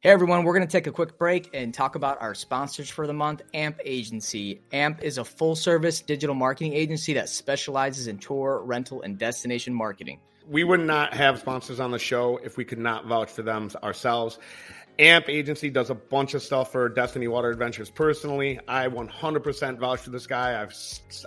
Hey everyone, we're going to take a quick break and talk about our sponsors for the month, AMP Agency. AMP is a full-service digital marketing agency that specializes in tour, rental, and destination marketing. We would not have sponsors on the show if we could not vouch for them ourselves. AMP Agency does a bunch of stuff for Destiny Water Adventures personally. I 100% vouch for this guy.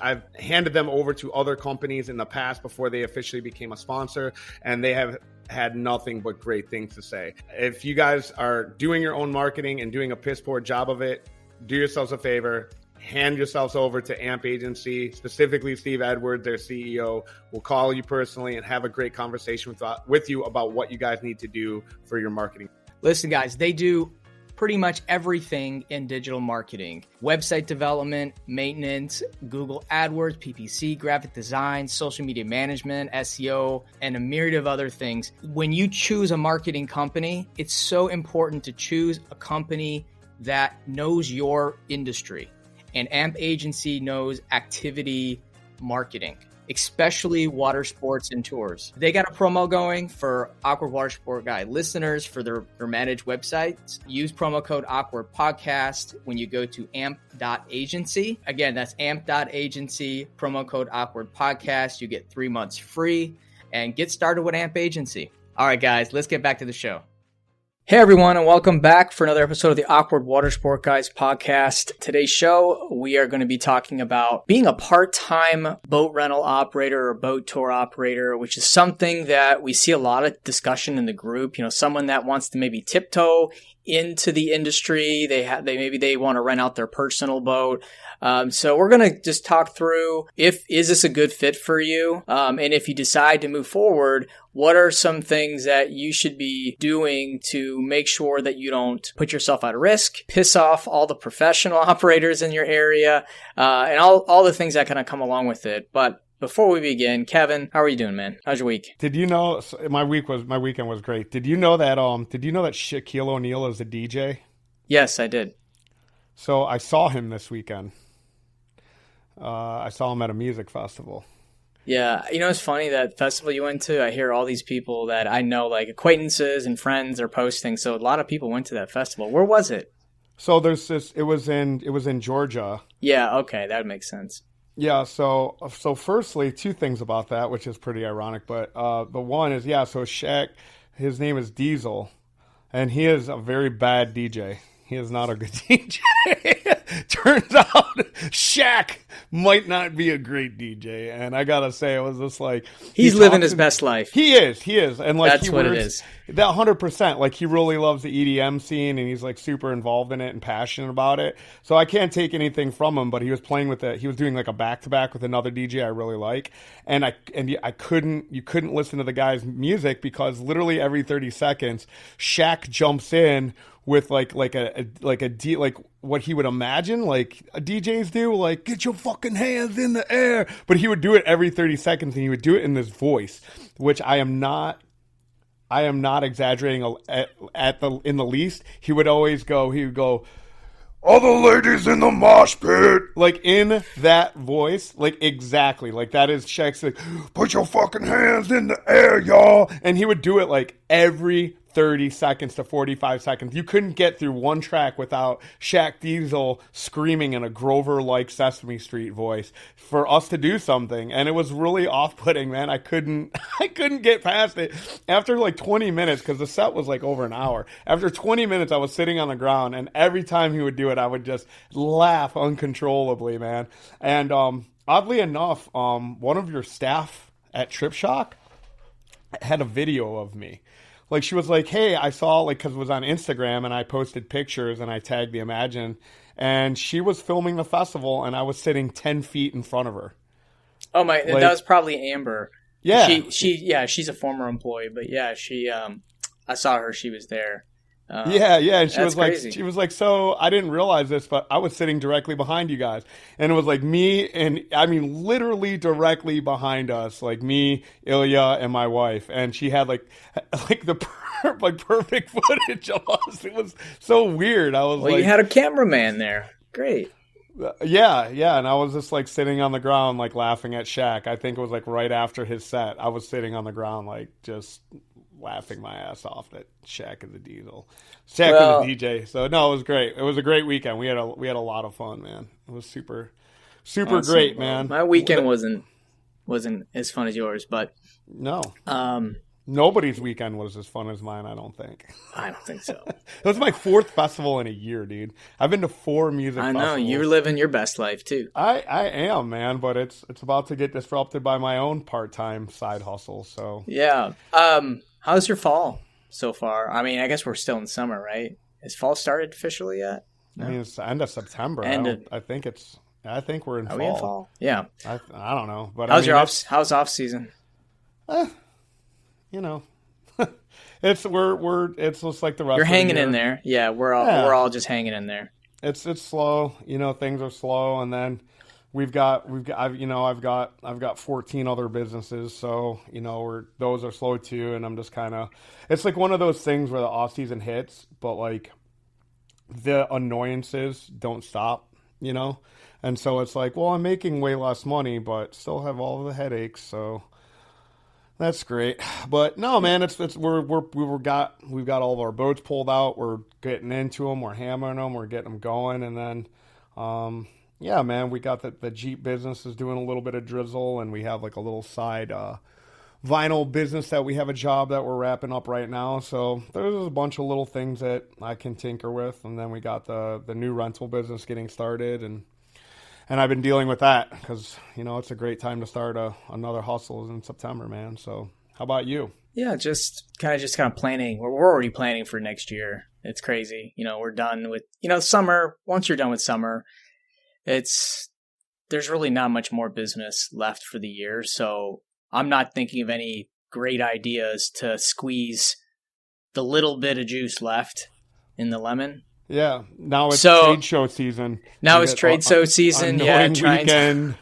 I've handed them over to other companies in the past before they officially became a sponsor, and they have had nothing but great things to say. If you guys are doing your own marketing and doing a piss poor job of it, do yourselves a favor. Hand yourselves over to AMP Agency, specifically Steve Edwards, their CEO, will call you personally and have a great conversation with you about what you guys need to do for your marketing. Listen, guys, they do pretty much everything in digital marketing. Website development, maintenance, Google AdWords, PPC, graphic design, social media management, SEO, and a myriad of other things. When you choose a marketing company, it's so important to choose a company that knows your industry. And AMP Agency knows activity marketing, especially water sports and tours. They got a promo going for Awkward Watersport Guy listeners for their managed websites. Use promo code Awkward Podcast when you go to amp.agency. Again, that's amp.agency, promo code Awkward Podcast. You get 3 months free and get started with AMP Agency. All right, guys, let's get back to the show. Hey everyone, and welcome back for another episode of the Awkward Watersport Guys podcast. Today's show, we are going to be talking about being a part-time boat rental operator or boat tour operator, which is something that we see a lot of discussion in the group. You know, someone that wants to maybe tiptoe into the industry. They want to rent out their personal boat. So we're going to just talk through is this a good fit for you? And if you decide to move forward, what are some things that you should be doing to make sure that you don't put yourself at risk, piss off all the professional operators in your area, and all the things that kind of come along with it. But before we begin, Kevin, how are you doing, man? How's your week? Did you know my weekend was great? Did you know that Shaquille O'Neal is a DJ? Yes, I did. So I saw him this weekend. I saw him at a music festival. Yeah, you know, it's funny, that festival you went to, I hear all these people that I know, like acquaintances and friends, are posting. So a lot of people went to that festival. Where was it? So it was in Georgia. Yeah, okay, that makes sense. Yeah, so firstly, two things about that, which is pretty ironic, but the one is, so Shaq, his name is Diesel, and he is a very bad DJ. He is not a good DJ. Turns out Shaq might not be a great DJ, and I gotta say, it was just like he's living his best life. He is, and like that's what it is. That 100%. Like, he really loves the EDM scene, and he's like super involved in it and passionate about it. So I can't take anything from him, but he was playing with it. He was doing like a back to back with another DJ I really like, and you couldn't listen to the guy's music because literally every 30 seconds, Shaq jumps in with like what he would imagine like DJs do, like, get your fucking hands in the air. But he would do it every 30 seconds, and he would do it in this voice, which I am not exaggerating in the least. He would go, all the ladies in the mosh pit, like in that voice, like exactly, like that is Shaq's like, put your fucking hands in the air, y'all. And he would do it like every 30 seconds to 45 seconds. You couldn't get through one track without Shaq Diesel screaming in a Grover-like Sesame Street voice for us to do something. And it was really off-putting, man. I couldn't get past it. After like 20 minutes, because the set was like over an hour, after 20 minutes, I was sitting on the ground, and every time he would do it, I would just laugh uncontrollably, man. And oddly enough, one of your staff at Trip Shock had a video of me. Like, she was like, hey, I saw, like, because it was on Instagram, and I posted pictures, and I tagged the Imagine, and she was filming the festival, and I was sitting 10 feet in front of her. Oh, my, like, that was probably Amber. Yeah. She's a former employee, but yeah, I saw her, she was there. Yeah, and she was crazy. like, so I didn't realize this, but I was sitting directly behind you guys, and it was like me, and I mean literally directly behind us, like me, Ilya, and my wife, and she had like the perfect footage of us. It was so weird. I was well, you had a cameraman there. Great. Yeah, and I was just like sitting on the ground, like laughing at Shaq. I think it was like right after his set. I was sitting on the ground, like just laughing my ass off that Shaq is a diesel. Shaq is a DJ. So no, it was great. It was a great weekend. We had a lot of fun, man. It was super awesome, great, man. My weekend wasn't as fun as yours, but no. Nobody's weekend was as fun as mine, I don't think. I don't think so. It was my 4th festival in a year, dude. I've been to 4 music festivals. I know, you're living your best life, too. I am, man, but it's about to get disrupted by my own part-time side hustle, so. Yeah. How's your fall so far? I mean, I guess we're still in summer, right? Has fall started officially yet? No? I mean, it's the end of September. I think we're in fall. Are we in fall? Yeah. I don't know. But how's off season? You know, it's just like the rest. You're of hanging the year. in there, yeah. We're all just hanging in there. It's slow, you know. Things are slow, and then I've got 14 other businesses, so you know those are slow too. And I'm just kind of, it's like one of those things where the off season hits, but like the annoyances don't stop, you know. And so it's like, well, I'm making way less money, but still have all the headaches, so. That's great, but no, man. We've got all of our boats pulled out. We're getting into them. We're hammering them. We're getting them going, and then, yeah, man. We got the Jeep business is doing a little bit of drizzle, and we have like a little side vinyl business that we have a job that we're wrapping up right now. So there's a bunch of little things that I can tinker with, and then we got the new rental business getting started, and I've been dealing with that because, you know, it's a great time to start another hustle in September, man. So how about you? Yeah, just kind of planning. We're already planning for next year. It's crazy. You know, we're done with, you know, summer. Once you're done with summer, there's really not much more business left for the year. So I'm not thinking of any great ideas to squeeze the little bit of juice left in the lemon. Yeah, now it's trade show season. Now it's trade show season. Yeah, weekend.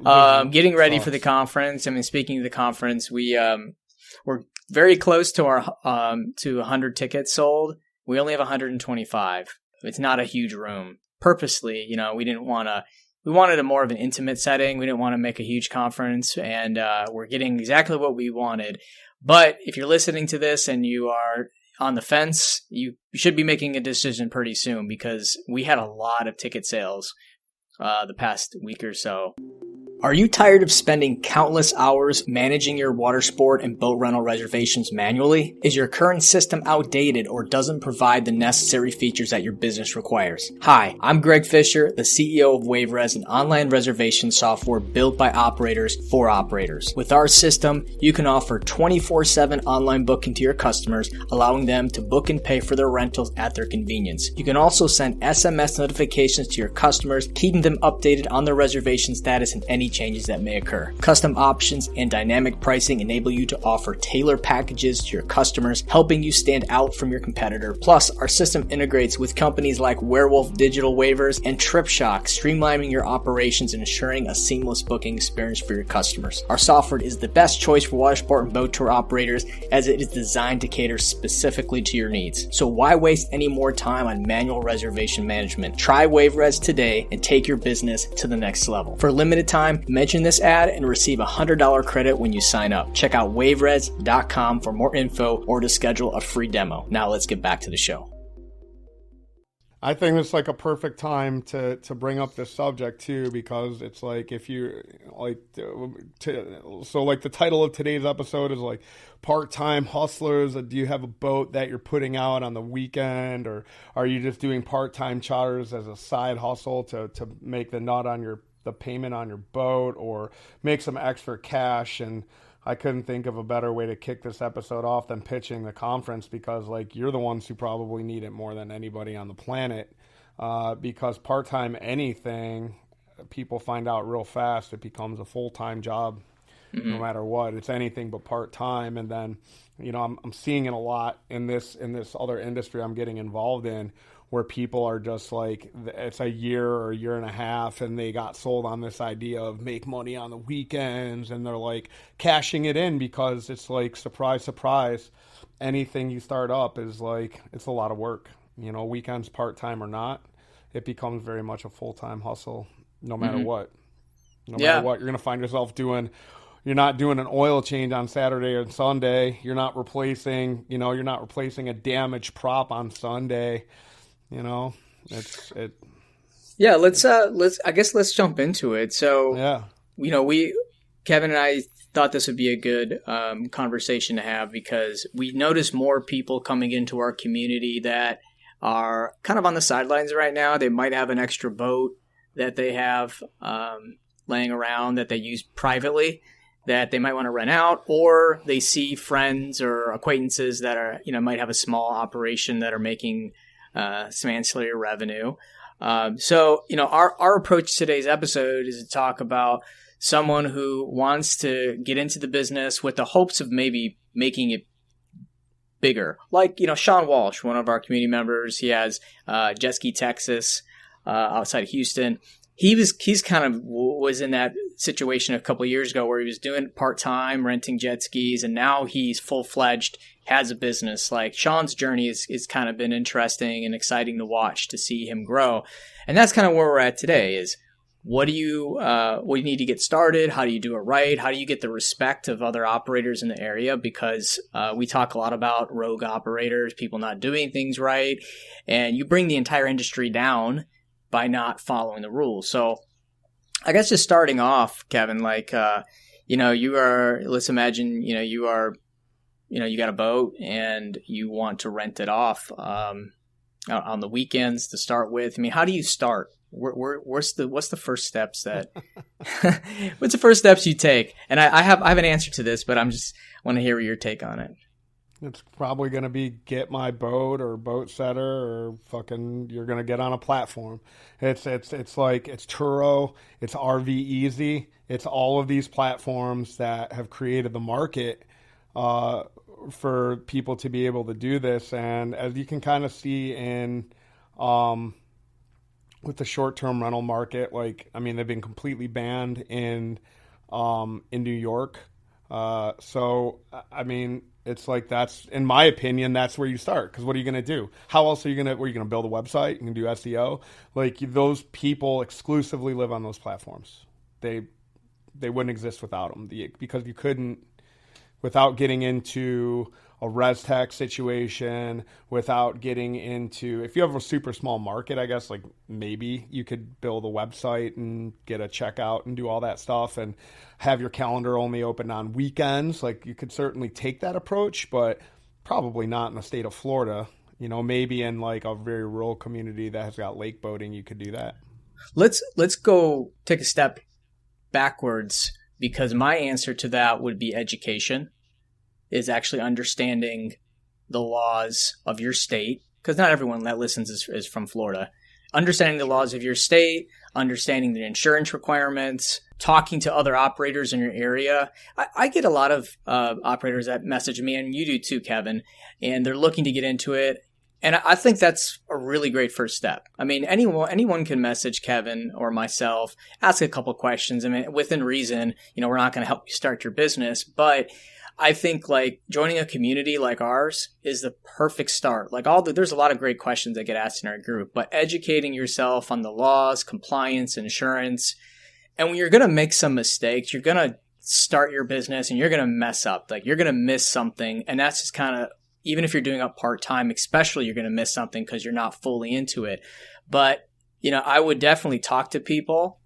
Getting ready for the conference. I mean, speaking of the conference, we're very close to our to 100 tickets sold. We only have 125. It's not a huge room. Purposely, you know, we wanted a more of an intimate setting. We didn't want to make a huge conference, and we're getting exactly what we wanted. But if you're listening to this and you are on the fence, you should be making a decision pretty soon because we had a lot of ticket sales the past week or so. Are you tired of spending countless hours managing your water sport and boat rental reservations manually? Is your current system outdated or doesn't provide the necessary features that your business requires? Hi, I'm Greg Fisher, the CEO of wondrous, an online reservation software built by operators for operators. With our system, you can offer 24/7 online booking to your customers, allowing them to book and pay for their rentals at their convenience. You can also send SMS notifications to your customers, keeping them updated on their reservation status and any changes that may occur. Custom options and dynamic pricing enable you to offer tailored packages to your customers, helping you stand out from your competitor. Plus, our system integrates with companies like Werewolf Digital Waivers and TripShock, streamlining your operations and ensuring a seamless booking experience for your customers. Our software is the best choice for water sport and boat tour operators as it is designed to cater specifically to your needs. So why waste any more time on manual reservation management? Try wondrous today and take your business to the next level. For a limited time, mention this ad and receive a $100 credit when you sign up. Check out wondrous.com for more info or to schedule a free demo. Now let's get back to the show. I think it's like a perfect time to bring up this subject too, because it's like if you like, so like the title of today's episode is like part-time hustlers. Do you have a boat that you're putting out on the weekend, or are you just doing part-time charters as a side hustle to make the nut on the payment on your boat or make some extra cash? And I couldn't think of a better way to kick this episode off than pitching the conference, because like you're the ones who probably need it more than anybody on the planet, because part-time anything, people find out real fast, it becomes a full-time job. No matter what. It's anything but part-time. And then, you know, I'm seeing it a lot in this other industry I'm getting involved in, where people are just like, it's a year or a year and a half, and they got sold on this idea of make money on the weekends, and they're like cashing it in because it's like, surprise, surprise, anything you start up is like, it's a lot of work. You know, weekends, part-time or not, it becomes very much a full-time hustle no matter what. No matter what, you're going to find yourself doing, You're not doing an oil change on Saturday or Sunday. You're not replacing a damaged prop on Sunday. You know, it. Yeah, let's jump into it. So, Yeah. Kevin and I thought this would be a good conversation to have because we notice more people coming into our community that are kind of on the sidelines right now. They might have an extra boat that they have laying around that they use privately that they might want to rent out, or they see friends or acquaintances that are, might have a small operation that are making some ancillary revenue. So, our approach to today's episode is to talk about someone who wants to get into the business with the hopes of maybe making it bigger. Like, Sean Walsh, one of our community members, he has Jet Ski Texas outside of Houston. He's kind of was in that situation a couple of years ago where he was doing part-time, renting jet skis, and now he's full-fledged, has a business. Like, Sean's journey is kind of been interesting and exciting to watch, to see him grow. And that's kind of where we're at today is what do you need to get started? How do you do it right? How do you get the respect of other operators in the area? Because we talk a lot about rogue operators, people not doing things right, and you bring the entire industry down by not following the rules. So I guess just starting off, Kevin, like, let's imagine, you got a boat and you want to rent it off on the weekends to start with. I mean, how do you start? What's the first steps what's the first steps you take? And I have an answer to this, but want to hear your take on it. It's probably going to be get my boat or boat setter or fucking you're going to get on a platform. It's like it's Turo, it's RV Easy, it's all of these platforms that have created the market for people to be able to do this. And as you can kind of see in with the short-term rental market, like, I mean, they've been completely banned in New York. So, I mean, it's like that's, in my opinion, that's where you start. Because what are you going to do? How else are you going to build a website? You can do SEO. Like, those people exclusively live on those platforms. They wouldn't exist without them. Because you couldn't, without getting into a res tech situation, without getting into, if you have a super small market, I guess, like, maybe you could build a website and get a checkout and do all that stuff and have your calendar only open on weekends. Like, you could certainly take that approach, but probably not in the state of Florida. Maybe in like a very rural community that has got lake boating, you could do that. Let's go take a step backwards, because my answer to that would be education. Is actually understanding the laws of your state, because not everyone that listens is from Florida. Understanding the laws of your state, understanding the insurance requirements, talking to other operators in your area. I get a lot of operators that message me, and you do too, Kevin, and they're looking to get into it. And I think that's a really great first step. I mean, anyone can message Kevin or myself, ask a couple questions. I mean, within reason, we're not going to help you start your business, but I think like joining a community like ours is the perfect start. Like there's a lot of great questions that get asked in our group, but educating yourself on the laws, compliance, insurance. And when you're going to make some mistakes, you're going to start your business and you're going to mess up. Like you're going to miss something. And that's just kind of, even if you're doing it part-time, especially you're going to miss something because you're not fully into it. But, I would definitely talk to people,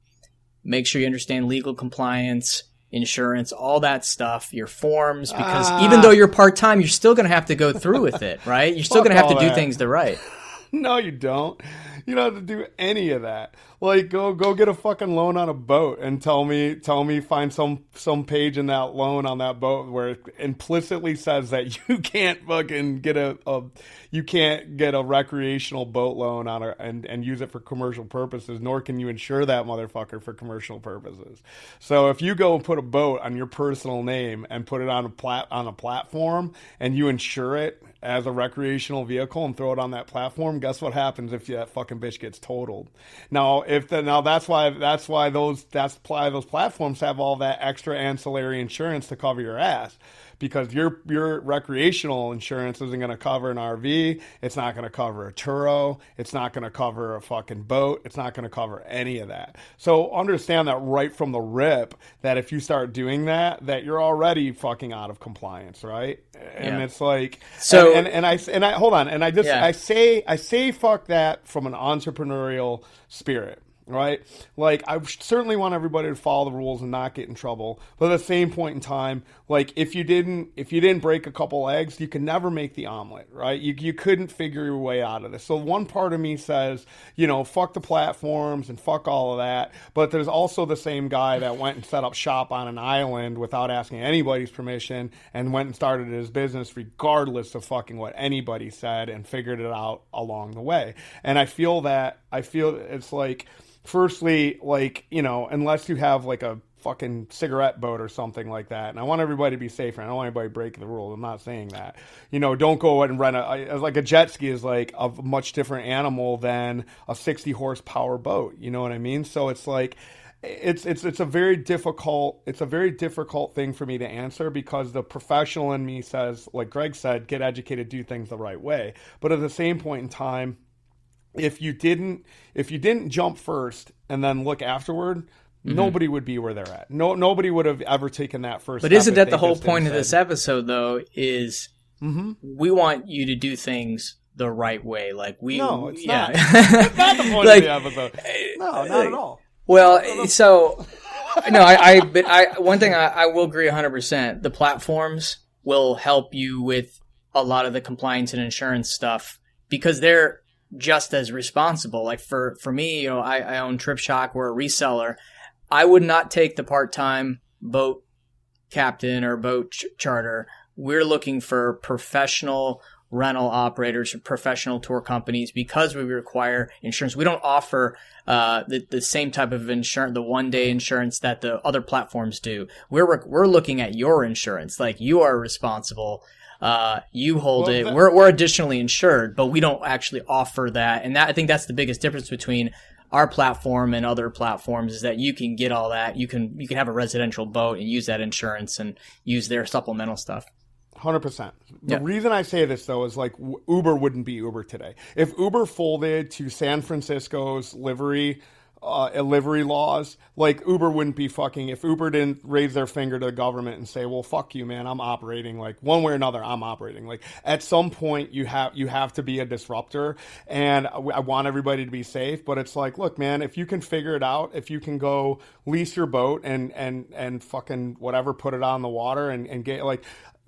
make sure you understand legal compliance, insurance, all that stuff, your forms, because even though you're part-time, you're still going to have to go through with it, right? You're still going to have to do things the right. No, you don't. You don't have to do any of that. Like, go get a fucking loan on a boat and tell me find some page in that loan on that boat where it implicitly says that you can't fucking get you can't get a recreational boat loan on and use it for commercial purposes, nor can you insure that motherfucker for commercial purposes. So if you go and put a boat on your personal name and put it on a platform and you insure it as a recreational vehicle and throw it on that platform, guess what happens if that fucking bitch gets totaled? Now that's why those platforms have all that extra ancillary insurance to cover your ass, because your recreational insurance isn't going to cover an RV. It's not going to cover a Turo. It's not going to cover a fucking boat. It's not going to cover any of that. So understand that right from the rip, that if you start doing that, that you're already fucking out of compliance, right? And it's like, so, and I hold on, and I say fuck that from an entrepreneurial spirit. Right? Like, I certainly want everybody to follow the rules and not get in trouble. But at the same point in time, like, if you didn't break a couple eggs, you can never make the omelet, right? You couldn't figure your way out of this. So one part of me says, fuck the platforms and fuck all of that. But there's also the same guy that went and set up shop on an island without asking anybody's permission and went and started his business regardless of fucking what anybody said and figured it out along the way. And I feel it's like, firstly, like, unless you have like a fucking cigarette boat or something like that, and I want everybody to be safe, and I don't want anybody breaking the rules. I'm not saying that. Don't go and rent a jet ski is like a much different animal than a 60 horsepower boat. You know what I mean? So it's like, it's a very difficult thing for me to answer, because the professional in me says, like Greg said, get educated, do things the right way. But at the same point in time, if you didn't jump first and then look afterward, nobody would be where they're at. Nobody would have ever taken that first step. But isn't that the whole point of this episode, though, is we want you to do things the right way. Like No, it's not. It's not the point of the episode. No, not at all. Well, so no, but one thing I will agree 100%. The platforms will help you with a lot of the compliance and insurance stuff, because they're just as responsible. Like for me, I own Trip Shock. We're a reseller. I would not take the part-time boat captain or boat charter. We're looking for professional rental operators or professional tour companies, because we require insurance. We don't offer the same type of insurance, the one-day insurance that the other platforms do. We're looking at your insurance. Like, you are responsible. You hold it. We're additionally insured, but we don't actually offer that. And I think that's the biggest difference between our platform and other platforms, is that you can get all that. You can have a residential boat and use that insurance and use their supplemental stuff. 100%. The reason I say this, though, is like Uber wouldn't be Uber today. If Uber folded to San Francisco's livery laws, like, Uber wouldn't be fucking, if Uber didn't raise their finger to the government and say, well, fuck you, man, I'm operating, like, one way or another, I'm operating. Like, at some point you have to be a disruptor, and I want everybody to be safe. But it's like, look, man, if you can figure it out, if you can go lease your boat and fucking whatever, put it on the water and get, like,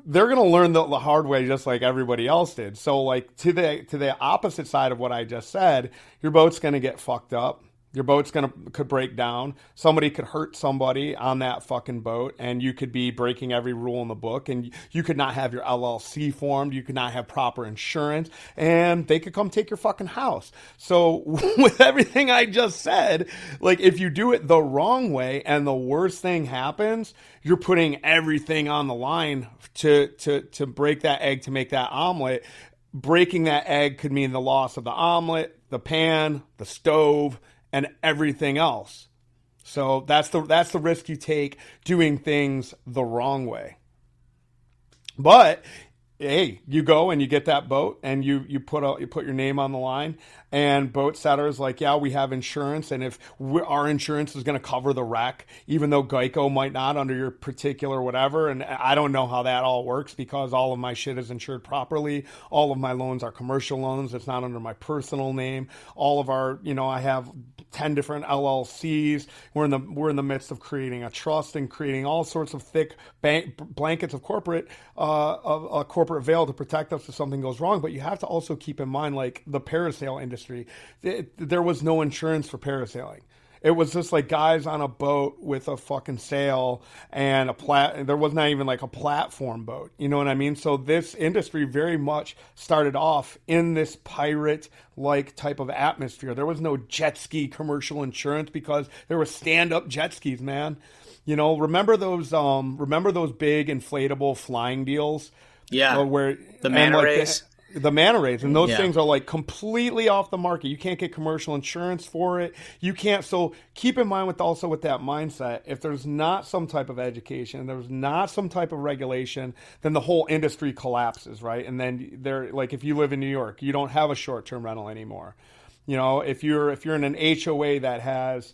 they're going to learn the hard way, just like everybody else did. So, like, to the opposite side of what I just said, your boat's going to get fucked up. Your boat's could break down. Somebody could hurt somebody on that fucking boat, and you could be breaking every rule in the book, and you could not have your LLC formed. You could not have proper insurance, and they could come take your fucking house. So with everything I just said, like, if you do it the wrong way and the worst thing happens, you're putting everything on the line to break that egg, to make that omelet. Breaking that egg could mean the loss of the omelet, the pan, the stove, and everything else. So that's the risk you take doing things the wrong way. But hey, you go and you get that boat, and you put your name on the line, and boat setters like, yeah, we have insurance, and if our insurance is going to cover the wreck, even though Geico might not under your particular whatever. And I don't know how that all works, because all of my shit is insured properly. All of my loans are commercial loans. It's not under my personal name. All of our, I have 10 different LLCs. We're in the midst of creating a trust and creating all sorts of thick blankets of corporate veil to protect us if something goes wrong. But you have to also keep in mind, like, the parasail industry. There was no insurance for parasailing. It was just like guys on a boat with a fucking sail and there was not even like a platform boat. You know what I mean? So this industry very much started off in this pirate-like type of atmosphere. There was no jet ski commercial insurance because there were stand-up jet skis, man. Remember those big inflatable flying deals? Yeah. Where the manta rays. the manta rays, and those things are like completely off the market. You can't get commercial insurance for it. You can't. So keep in mind with that mindset, if there's not some type of education, there's not some type of regulation, then the whole industry collapses, right? And then like if you live in New York, you don't have a short-term rental anymore. If you're in an HOA that has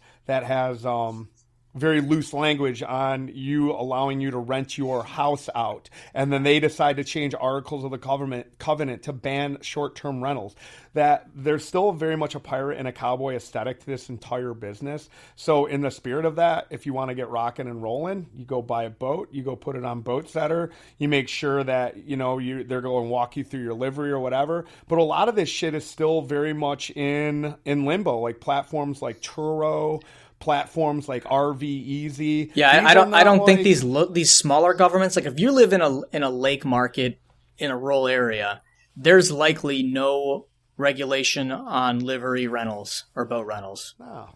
very loose language on you allowing you to rent your house out, and then they decide to change articles of the covenant to ban short-term rentals, that there's still very much a pirate and a cowboy aesthetic to this entire business. So in the spirit of that, if you want to get rocking and rolling, you go buy a boat, you go put it on Boat Setter, you make sure that they're going to walk you through your livery or whatever. But a lot of this shit is still very much in limbo, like platforms like Turo, platforms like RV Easy. Yeah, I don't think these smaller governments, like if you live in a lake market in a rural area, there's likely no regulation on livery rentals or boat rentals. No.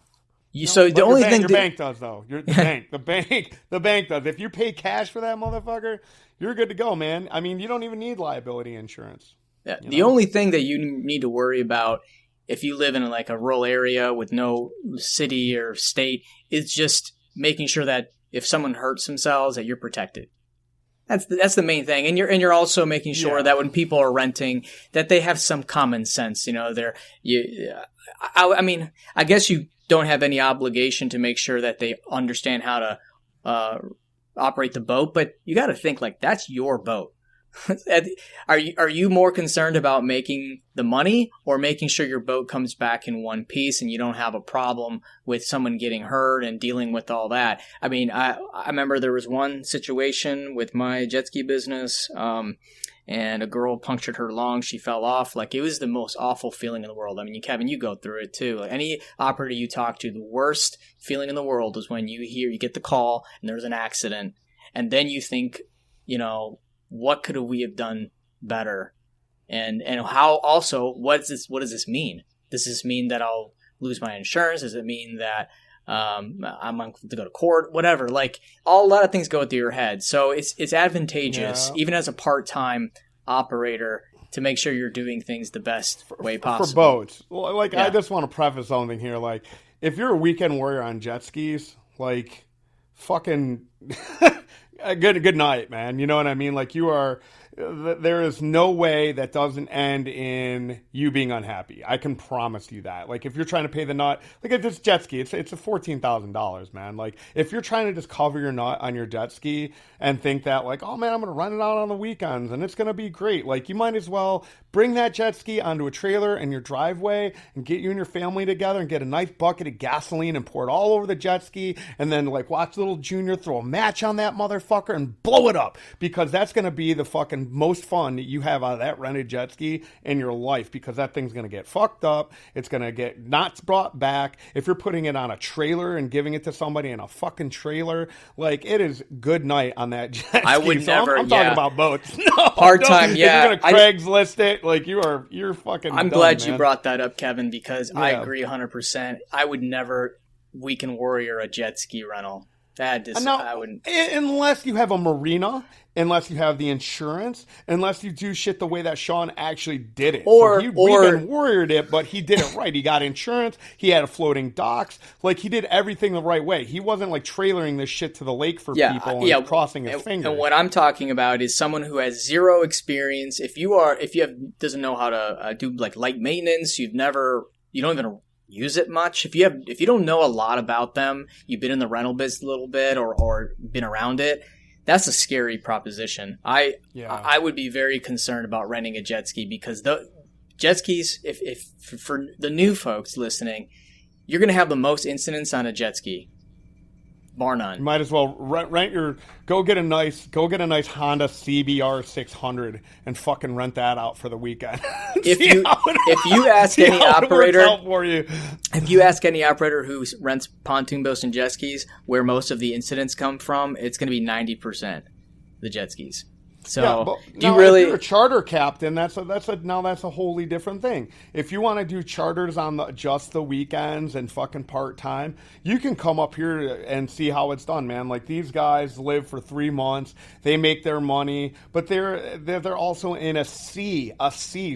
So the only thing your bank does though. The bank does. If you pay cash for that motherfucker, you're good to go, man. I mean, you don't even need liability insurance. Yeah. The only thing that you need to worry about if you live in like a rural area with no city or state, it's just making sure that if someone hurts themselves, that you're protected. That's the main thing, and you're also making sure that when people are renting, that they have some common sense. I mean, I guess you don't have any obligation to make sure that they understand how to operate the boat, but you got to think like that's your boat. Are you more concerned about making the money or making sure your boat comes back in one piece and you don't have a problem with someone getting hurt and dealing with all that? I mean, I remember there was one situation with my jet ski business, and a girl punctured her lung. She fell off. Like, it was the most awful feeling in the world. I mean, Kevin, you go through it too. Like, any operator you talk to, the worst feeling in the world is when you get the call and there's an accident, and then you think, what could we have done better? And how also, what does this mean? Does this mean that I'll lose my insurance? Does it mean that I'm going to go to court? Whatever. Like, a lot of things go through your head. So it's advantageous, even as a part-time operator, to make sure you're doing things the best way possible. For boats. Like, I just want to preface something here. Like, if you're a weekend warrior on jet skis, like, fucking... Good night, man. You know what I mean? Like, there is no way that doesn't end in you being unhappy. I can promise you that. Like, if you're trying to pay the nut, like if it's jet ski, it's a $14,000, man. Like, if you're trying to just cover your nut on your jet ski and think that, like, oh man, I'm going to run it out on the weekends and it's going to be great. Like, you might as well bring that jet ski onto a trailer in your driveway and get you and your family together and get a nice bucket of gasoline and pour it all over the jet ski, and then like watch little Junior throw a match on that motherfucker and blow it up, because that's going to be the fucking most fun that you have out of that rented jet ski in your life, because that thing's going to get fucked up. It's going to get not brought back. If you're putting it on a trailer and giving it to somebody in a fucking trailer, like, it is good night on that jet ski. I would never. I'm talking about boats. No, part-time, yeah. If you're going to Craigslist it, like, you're fucking I'm done, glad man. you brought that up, Kevin, because I agree 100%. I would never weekend warrior a jet ski rental. I wouldn't. Unless you have a marina, unless you have the insurance, unless you do shit the way that Sean actually did it. So he weekend warriored it, but he did it right. He got insurance. He had a floating docks. Like, he did everything the right way. He wasn't like trailering this shit to the lake for people and crossing his fingers. And what I'm talking about is someone who has zero experience. If you doesn't know how to do like light maintenance, you don't even use it much. If you don't know a lot about them, you've been in the rental business a little bit or been around it, that's a scary proposition. I would be very concerned about renting a jet ski, because the jet skis, if for the new folks listening, you're going to have the most incidents on a jet ski, bar none. You might as well go get a nice Honda CBR 600 and fucking rent that out for the weekend. If you ask any operator who rents pontoon boats and jet skis where most of the incidents come from, it's going to be 90% the jet skis. So but do you now really? If you're a charter captain, that's a wholly different thing. If you want to do charters on just the weekends and fucking part time, you can come up here and see how it's done, man. Like these guys live for 3 months, they make their money, but they're also in a sea.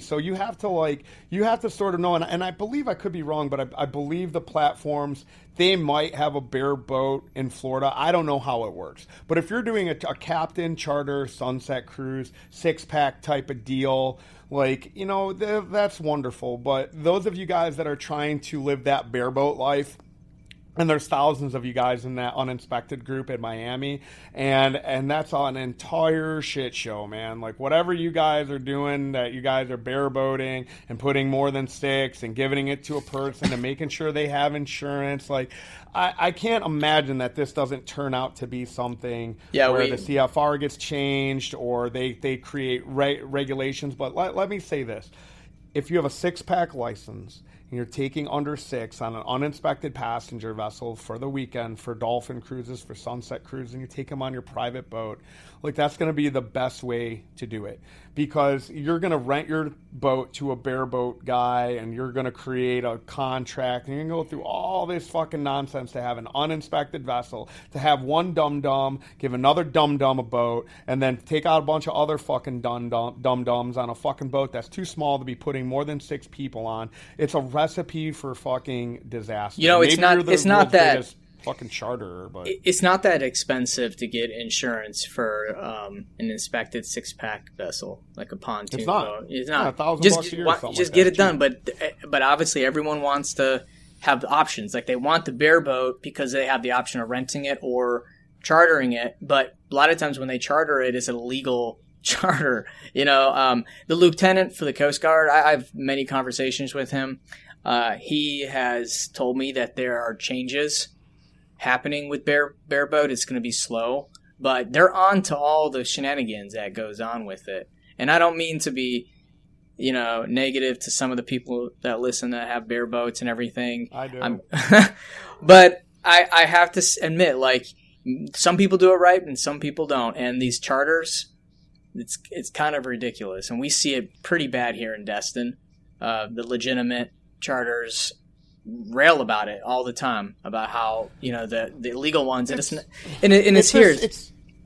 So you have to sort of know. And I believe, I could be wrong, but I believe the platforms, they might have a bear boat in Florida. I don't know how it works. But if you're doing a captain charter sunset cruise 6-pack type of deal, like, you know, that's wonderful. But those of you guys that are trying to live that bear boat life, and there's thousands of you guys in that uninspected group in Miami, and that's an entire shit show, man. Like whatever you guys are doing, that you guys are bareboating and putting more than 6 and giving it to a person and making sure they have insurance. Like I can't imagine that this doesn't turn out to be something where the CFR gets changed or they create regulations. But let me say this. If you have a 6-pack license and you're taking under 6 on an uninspected passenger vessel for the weekend, for dolphin cruises, for sunset cruises, and you take them on your private boat, like that's going to be the best way to do it, because you're going to rent your boat to a bareboat guy and you're going to create a contract and you're going to go through all this fucking nonsense to have an uninspected vessel, to have one dum-dum give another dum-dum a boat, and then take out a bunch of other fucking dum-dums on a fucking boat that's too small to be putting more than 6 people on. It's a recipe for fucking disaster. You know, it's not that fucking charter, but it's not that expensive to get insurance for an inspected 6-pack vessel, like a pontoon boat. It's not. $1,000 a year or something. Just get it done. But obviously everyone wants to have the options. Like they want the bareboat because they have the option of renting it or chartering it. But a lot of times when they charter it, it's a legal charter. You know, the lieutenant for the Coast Guard, I have many conversations with him. He has told me that there are changes happening with bareboat. It's going to be slow, but they're on to all the shenanigans that goes on with it. And I don't mean to be, you know, negative to some of the people that listen that have bareboats and everything. I do. But I have to admit, like, some people do it right and some people don't. And these charters, it's kind of ridiculous. And we see it pretty bad here in Destin. The legitimate charters rail about it all the time, about how, you know, the illegal ones, it's here.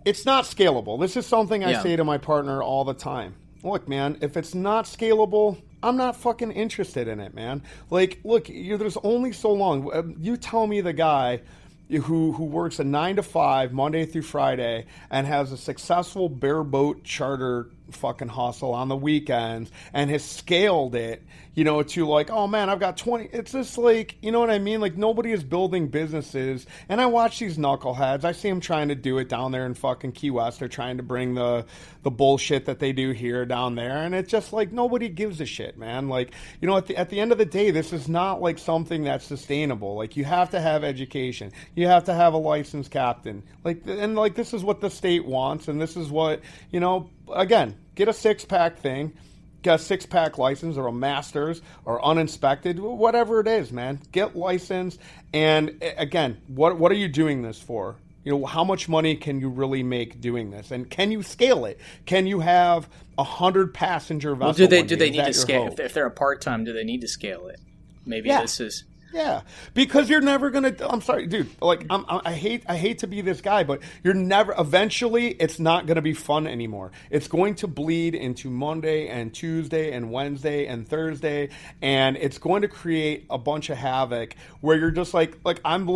It's not scalable. This is something I say to my partner all the time. Look, man, if it's not scalable, I'm not fucking interested in it, man. Like, look, there's only so long. You tell me the guy who works a 9 to 5 Monday through Friday and has a successful bareboat charter fucking hustle on the weekends and has scaled it, you know, to like, oh man, I've got 20. It's just like, you know what I mean? Like nobody is building businesses. And I watch these knuckleheads. I see them trying to do it down there in fucking Key West. They're trying to bring the bullshit that they do here down there. And it's just like, nobody gives a shit, man. Like, you know, at the end of the day, this is not like something that's sustainable. Like you have to have education. You have to have a licensed captain. Like, and like, this is what the state wants. And this is what, you know, again, get a 6-pack thing, get a 6-pack license or a master's or uninspected, whatever it is, man. Get licensed. And again, what are you doing this for? You know, how much money can you really make doing this? And can you scale it? Can you have 100 passenger vessels? Well, do they need to scale? If they're a part-time, do they need to scale it? Maybe this is... Yeah, because you're never gonna. I'm sorry, dude. Like, I hate to be this guy, but you're never. Eventually, it's not gonna be fun anymore. It's going to bleed into Monday and Tuesday and Wednesday and Thursday, and it's going to create a bunch of havoc where you're just like I'm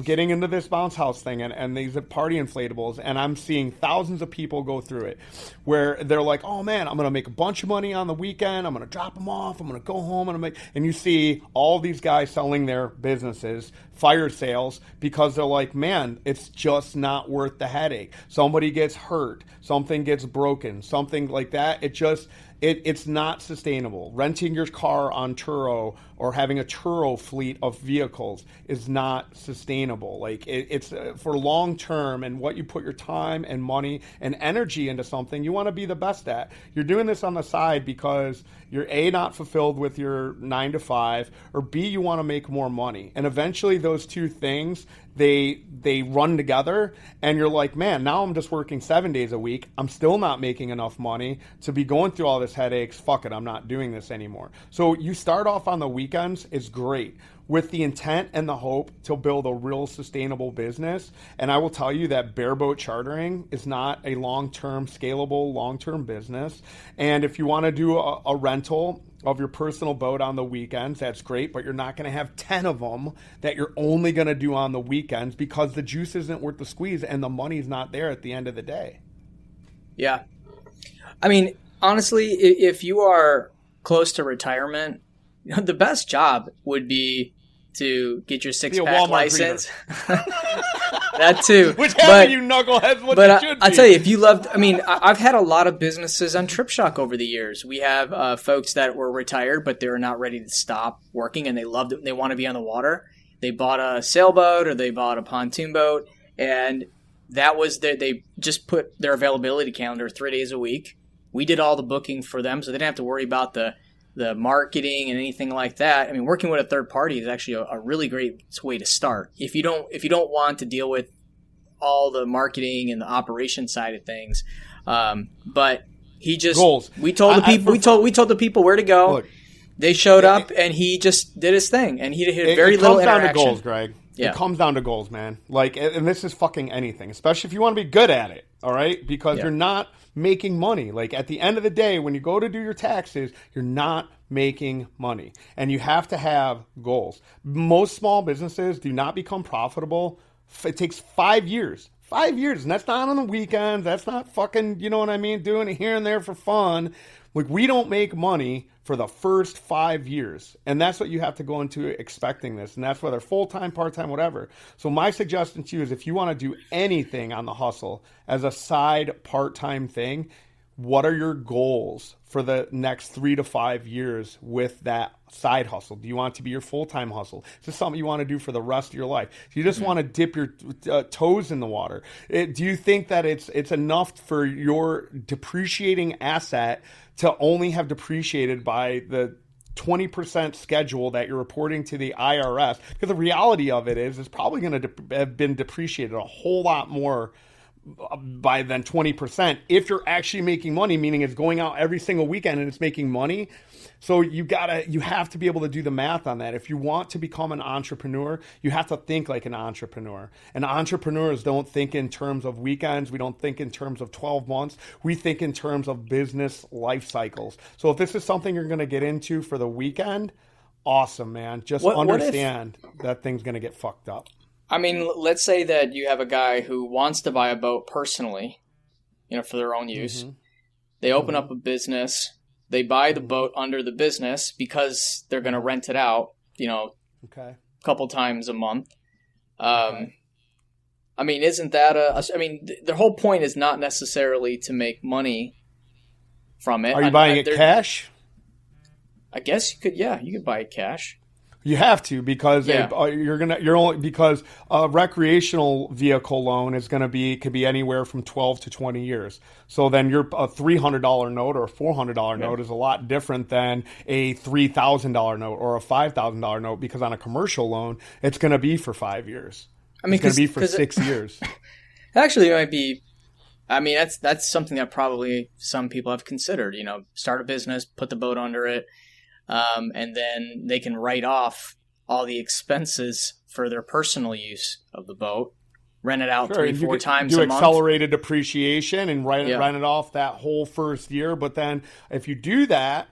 getting into this bounce house thing and these party inflatables, and I'm seeing thousands of people go through it, where they're like, oh man, I'm gonna make a bunch of money on the weekend. I'm gonna drop them off. I'm gonna go home and you see all these guys selling their businesses, fire sales, because they're like, man, it's just not worth the headache. Somebody gets hurt, something gets broken, something like that. It's not sustainable. Renting your car on Turo or having a Turo fleet of vehicles is not sustainable. Like it's for long term, and what you put your time and money and energy into something you want to be the best at. You're doing this on the side because you're A, not fulfilled with your 9 to 5, or B, you want to make more money. And eventually those two things, they run together, and you're like, man, now I'm just working 7 days a week. I'm still not making enough money to be going through all this headaches. Fuck it, I'm not doing this anymore. So you start off on the weekends is great, with the intent and the hope to build a real sustainable business. And I will tell you that bareboat chartering is not a long-term, scalable, long-term business. And if you want to do a rental of your personal boat on the weekends, that's great, but you're not going to have 10 of them that you're only going to do on the weekends, because the juice isn't worth the squeeze and the money's not there at the end of the day. Yeah. I mean, honestly, if you are close to retirement, the best job would be to get your six-pack license. That too. Which half of you knuckleheads what you should be. I'll tell you, if you loved, I mean, I've had a lot of businesses on Trip Shock over the years. We have folks that were retired, but they're not ready to stop working, and they loved it. They want to be on the water. They bought a sailboat or they bought a pontoon boat, and that was they just put their availability calendar 3 days a week. We did all the booking for them, so they didn't have to worry about the marketing and anything like that. I mean, working with a third party is actually a really great way to start. If you don't want to deal with all the marketing and the operation side of things, but he just goals. We told the people where to go. Look, they showed up, and he just did his thing, and he had very little interaction. It comes down to goals, Greg. Yeah. It comes down to goals, man. Like, and this is fucking anything, especially if you want to be good at it. All right, because you're not making money. Like, at the end of the day, when you go to do your taxes, you're not making money, and you have to have goals. Most small businesses do not become profitable. It takes 5 years. 5 years, and that's not on the weekends. That's not fucking, you know what I mean, doing it here and there for fun. Like, we don't make money for the first 5 years. And that's what you have to go into expecting this. And that's whether full-time, part-time, whatever. So my suggestion to you is, if you want to do anything on the hustle as a side part-time thing, what are your goals for the next 3 to 5 years with that side hustle? Do you want it to be your full-time hustle? Is this something you want to do for the rest of your life? Do you just want to dip your toes in the water? Do you think that it's enough for your depreciating asset to only have depreciated by the 20% schedule that you're reporting to the IRS? Because the reality of it is, it's probably going to have been depreciated a whole lot more by than 20% if you're actually making money, meaning it's going out every single weekend and it's making money. So you have to be able to do the math on that. If you want to become an entrepreneur, you have to think like an entrepreneur. And entrepreneurs don't think in terms of weekends. We don't think in terms of 12 months. We think in terms of business life cycles. So if this is something you're going to get into for the weekend, awesome, man. Just understand that thing's going to get fucked up. I mean, let's say that you have a guy who wants to buy a boat personally, for their own use. Mm-hmm. They open up a business. They buy the boat under the business because they're going to rent it out, a couple times a month. I mean, isn't that the whole point is not necessarily to make money from it. Are you buying it cash? I guess you could. Yeah, you could buy it cash. You have to, because because a recreational vehicle loan could be anywhere from 12 to 20 years. So then a $300 note or a $400 note is a lot different than a $3,000 note or a $5,000 note, because on a commercial loan, it's going to be for 5 years. I mean, it's going to be for 6 years. Actually, it might be. I mean, that's something that probably some people have considered. Start a business, put the boat under it. And then they can write off all the expenses for their personal use of the boat, rent it out 3-4 times a month. Do accelerated depreciation and rent it off that whole first year. But then if you do that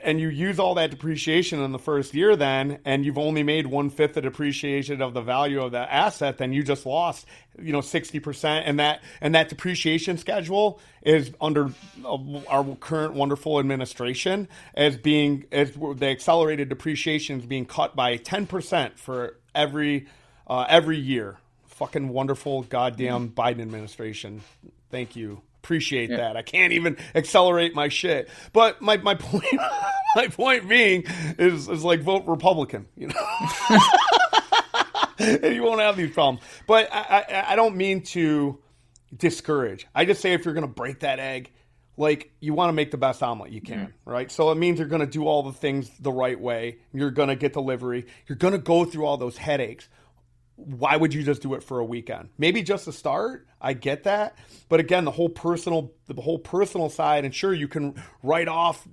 and you use all that depreciation in the first year then, and you've only made 1/5 the depreciation of the value of the asset, then you just lost 60%. And that depreciation schedule is under our current wonderful administration as the accelerated depreciation is being cut by 10% for every year. Fucking wonderful goddamn Biden administration. Thank you. Appreciate that. I can't even accelerate my shit. But my point being is like, vote Republican, and you won't have these problems. But I don't mean to discourage. I just say, if you're going to break that egg, like, you want to make the best omelet you can, right? So it means you're going to do all the things the right way. You're going to get delivery. You're going to go through all those headaches. why would you just do it for a weekend? Maybe just to start. I get that. But again, the whole personal side, and sure, you can write off,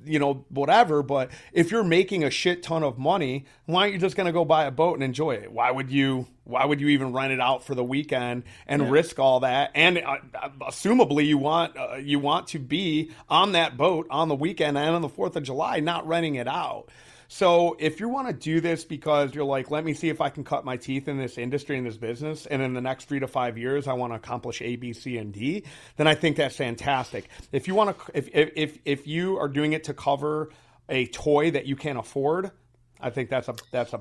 whatever. But if you're making a shit ton of money, why aren't you just going to go buy a boat and enjoy it? Why would you even rent it out for the weekend and risk all that? And assumably you want to be on that boat on the weekend and on the 4th of July, not renting it out. So if you want to do this because you're like, let me see if I can cut my teeth in this industry, in this business, and in the next 3 to 5 years I want to accomplish A, B, C, and D, then I think that's fantastic. If you want to, if you are doing it to cover a toy that you can't afford, I think that's a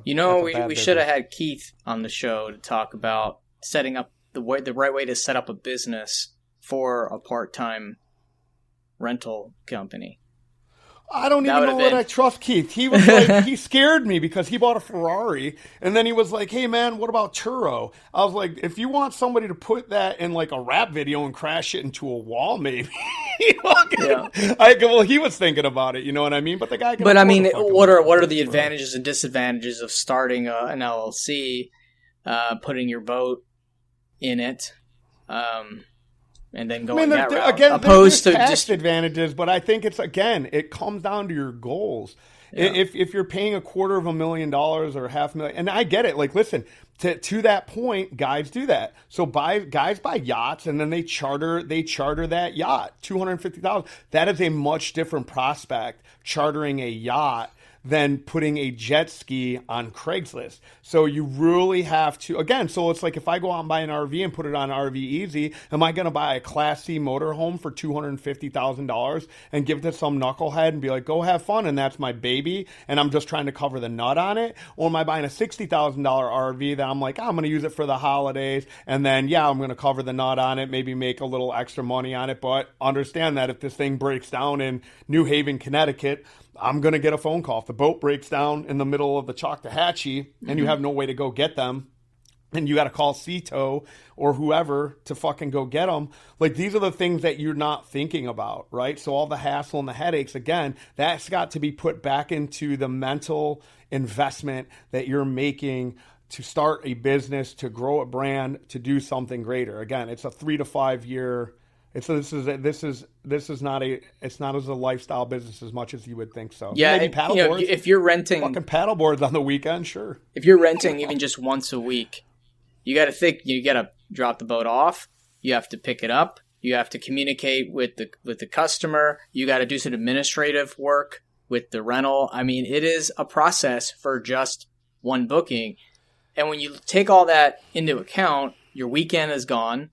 we should have had Keith on the show to talk about setting up the right way to set up a business for a part-time rental company. I don't even know that I trust Keith. He was like, he scared me because he bought a Ferrari, and then he was like, hey man, what about churro? I was like, if you want somebody to put that in like a rap video and crash it into a wall, maybe. Well, he was thinking about it, you know what I mean? But the guy can. But I mean, what are the advantages and disadvantages of starting an LLC, putting your boat in it, and then going that route, again, opposed to tax just advantages? But I think it comes down to your goals. Yeah. If you're paying $250,000 or $500,000, and I get it. Like, listen, to that point, guys do that. So guys buy yachts, and then they charter that yacht, $250,000. That is a much different prospect, chartering a yacht, than putting a jet ski on Craigslist. So you really have to, again, so it's like if I go out and buy an RV and put it on RV Easy, am I going to buy a Class C motorhome for $250,000 and give it to some knucklehead and be like, go have fun, and that's my baby, and I'm just trying to cover the nut on it? Or am I buying a $60,000 RV that I'm like, I'm going to use it for the holidays, and then, I'm going to cover the nut on it, maybe make a little extra money on it, but understand that if this thing breaks down in New Haven, Connecticut, I'm going to get a phone call. If the boat breaks down in the middle of the Choctawhatchee and you have no way to go get them, and you got to call Cito or whoever to fucking go get them, like, these are the things that you're not thinking about, right? So all the hassle and the headaches, again, that's got to be put back into the mental investment that you're making to start a business, to grow a brand, to do something greater. Again, it's a 3 to 5 year. This is not as a lifestyle business as much as you would think so. Yeah, maybe paddleboards. If you're renting fucking paddleboards on the weekend, sure. If you're renting even just once a week, you got to think. You got to drop the boat off. You have to pick it up. You have to communicate with the customer. You got to do some administrative work with the rental. I mean, it is a process for just one booking. And when you take all that into account, your weekend is gone.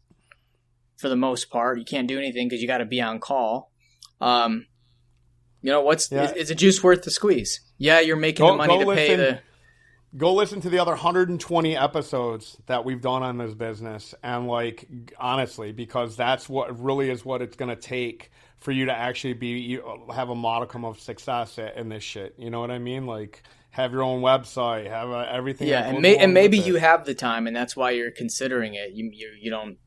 For the most part, you can't do anything because you got to be on call. Is the juice worth the squeeze? Yeah, you're making the money to pay the. Go listen to the other 120 episodes that we've done on this business, and honestly, because that's what really is what it's going to take for you to actually have a modicum of success in this shit. You know what I mean? Like, have your own website, have everything. Yeah, and maybe you have the time, and that's why you're considering it. You don't.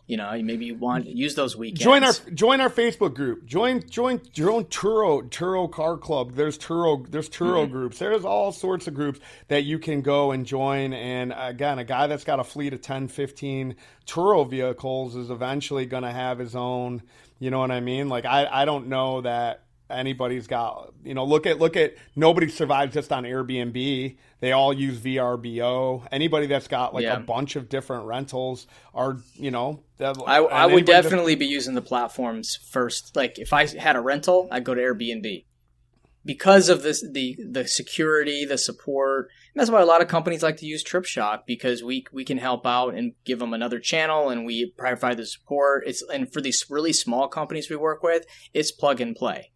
Maybe you want to use those weekends. Join our Facebook group. Join your own Turo car club. There's Turo groups. There's all sorts of groups that you can go and join. And again, a guy that's got a fleet of 10, 15 Turo vehicles is eventually going to have his own. You know what I mean? Like, I don't know that anybody's got, look at nobody survives just on Airbnb. They all use VRBO. Anybody that's got a bunch of different rentals are, I would definitely be using the platforms first. Like, if I had a rental, I'd go to Airbnb because of this, the security, the support. And that's why a lot of companies like to use TripShock, because we can help out and give them another channel, and we provide the support. And for these really small companies we work with, it's plug and play.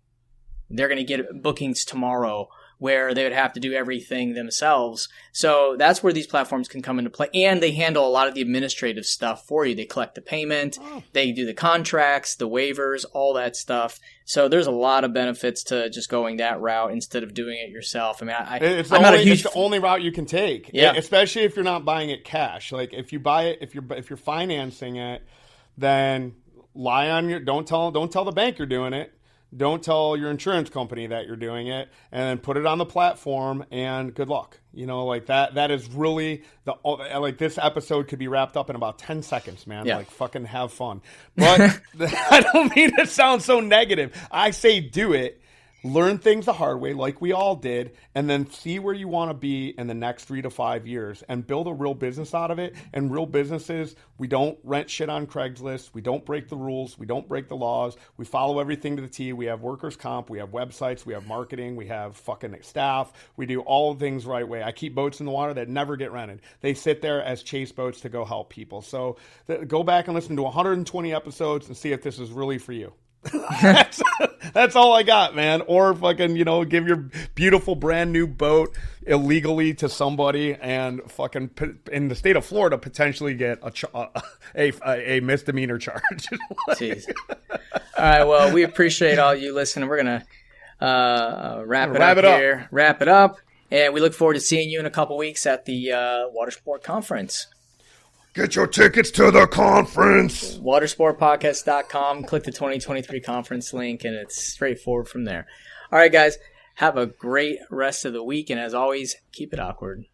They're going to get bookings tomorrow where they would have to do everything themselves. So that's where these platforms can come into play. And they handle a lot of the administrative stuff for you. They collect the payment. They do the contracts, the waivers, all that stuff. So there's a lot of benefits to just going that route instead of doing it yourself. I mean, it's the only route you can take. Yeah. Especially if you're not buying it cash. Like, if you buy it, if you're financing it, then don't tell the bank you're doing it. Don't tell your insurance company that you're doing it, and then put it on the platform, and good luck. Like that is really like this episode could be wrapped up in about 10 seconds, man. Yeah. Like fucking have fun. But I don't mean to sound so negative. I say do it. Learn things the hard way like we all did, and then see where you want to be in the next 3 to 5 years and build a real business out of it. And real businesses, we don't rent shit on Craigslist. We don't break the rules. We don't break the laws. We follow everything to the T. We have workers' comp. We have websites. We have marketing. We have fucking staff. We do all things right way. I keep boats in the water that never get rented. They sit there as chase boats to go help people. So go back and listen to 120 episodes and see if this is really for you. That's all I got, man. Or fucking, give your beautiful brand new boat illegally to somebody and fucking in the state of Florida potentially get a misdemeanor charge. Jeez. All right. Well, we appreciate all you listening. We're gonna wrap it up, and we look forward to seeing you in a couple weeks at the Watersport Conference. Get your tickets to the conference. Watersportpodcast.com. Click the 2023 conference link, and it's straightforward from there. All right, guys. Have a great rest of the week, and as always, keep it awkward.